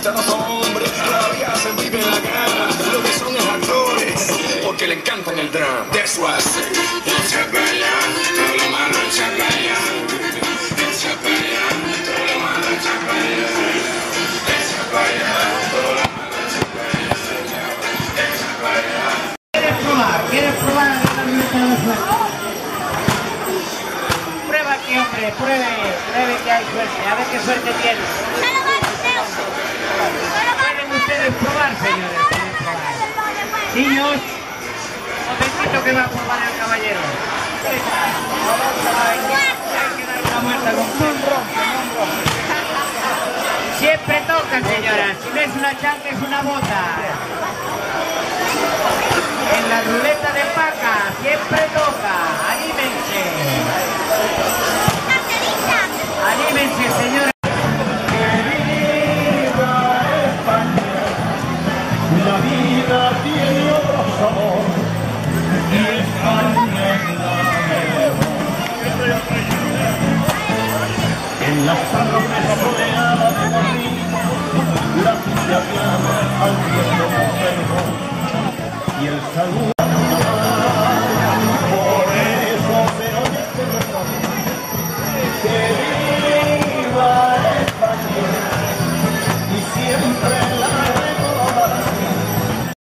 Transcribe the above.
No son hombres, todavía se vive la gana. Lo que son es actores, porque le encantan el drama. That's why I say, echa para allá, todo lo malo echa para allá. Echa para allá, todo lo malo echa para allá. Echa para allá, todo lo malo echa para allá. Echa para allá. ¿Quieres probar? ¿Quieres probar la ruleta de la suerte? Prueba aquí, hombre, pruebe que hay suerte, a ver qué suerte tienes. Pueden ustedes probar, señores, pueden probar. Niños, momentito que va a probar el caballero. Hay que dar una vuelta con un ron. Siempre toca, señora. Si no es una chanca, es una bota. En la ruleta de paca, siempre toca. Anímense. Anímense, señora. La vida tiene otro sabor y España es la mejor. En las tardes rodeadas de barritos, la silla clama al viento conservo y el saludo